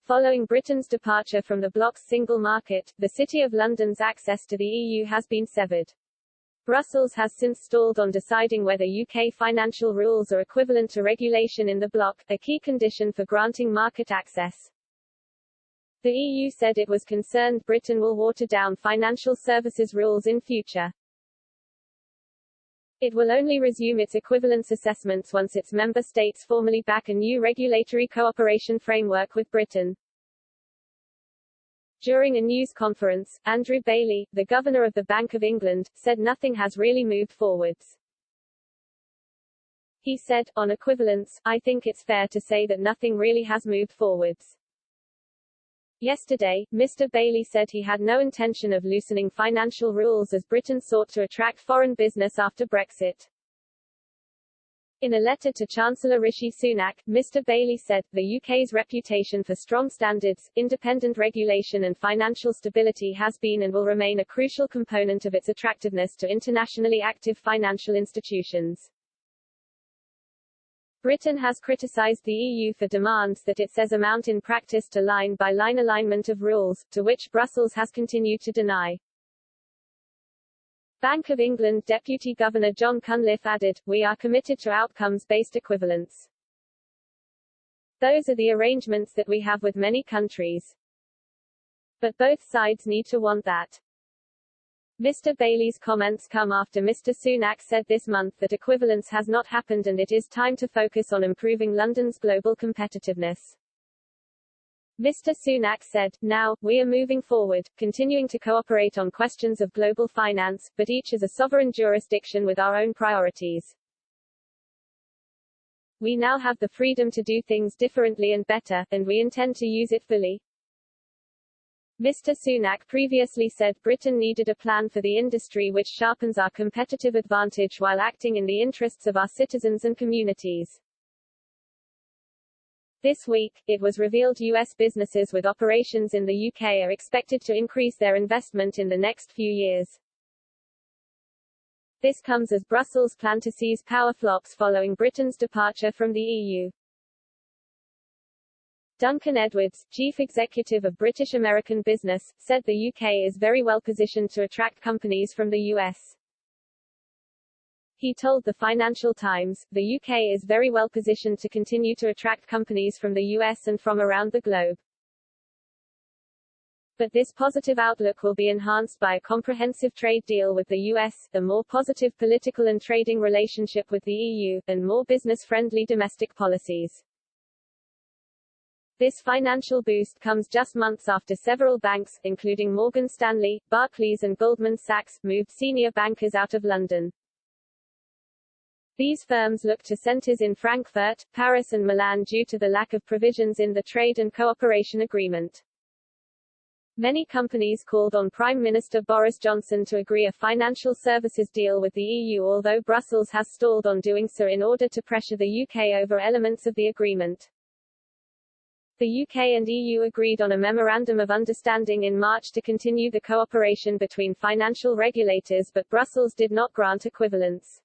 Following Britain's departure from the bloc's single market, the City of London's access to the EU has been severed. Brussels has since stalled on deciding whether UK financial rules are equivalent to regulation in the bloc, a key condition for granting market access. The EU said it was concerned Britain will water down financial services rules in future. It will only resume its equivalence assessments once its member states formally back a new regulatory cooperation framework with Britain. During a news conference, Andrew Bailey, the governor of the Bank of England, said nothing has really moved forwards. He said, on equivalence, I think it's fair to say that nothing really has moved forwards. Yesterday, Mr. Bailey said he had no intention of loosening financial rules as Britain sought to attract foreign business after Brexit. In a letter to Chancellor Rishi Sunak, Mr. Bailey said, the UK's reputation for strong standards, independent regulation and financial stability has been and will remain a crucial component of its attractiveness to internationally active financial institutions. Britain has criticised the EU for demands that it says amount in practice to line-by-line alignment of rules, to which Brussels has continued to deny. Bank of England Deputy Governor John Cunliffe added, "We are committed to outcomes-based equivalence. Those are the arrangements that we have with many countries. But both sides need to want that." Mr. Bailey's comments come after Mr. Sunak said this month that equivalence has not happened and it is time to focus on improving London's global competitiveness. Mr. Sunak said, "Now, we are moving forward, continuing to cooperate on questions of global finance, but each as a sovereign jurisdiction with our own priorities. We now have the freedom to do things differently and better, and we intend to use it fully." Mr. Sunak previously said Britain needed a plan for the industry which sharpens our competitive advantage while acting in the interests of our citizens and communities. This week, it was revealed US businesses with operations in the UK are expected to increase their investment in the next few years. This comes as Brussels plan to seize power flops following Britain's departure from the EU. Duncan Edwards, chief executive of British American Business, said the UK is very well positioned to attract companies from the US. He told the Financial Times, "The UK is very well positioned to continue to attract companies from the US and from around the globe. But this positive outlook will be enhanced by a comprehensive trade deal with the US, a more positive political and trading relationship with the EU, and more business-friendly domestic policies." This financial boost comes just months after several banks, including Morgan Stanley, Barclays and Goldman Sachs, moved senior bankers out of London. These firms look to centres in Frankfurt, Paris and Milan due to the lack of provisions in the Trade and Cooperation Agreement. Many companies called on Prime Minister Boris Johnson to agree a financial services deal with the EU, although Brussels has stalled on doing so in order to pressure the UK over elements of the agreement. The UK and EU agreed on a Memorandum of Understanding in March to continue the cooperation between financial regulators, but Brussels did not grant equivalence.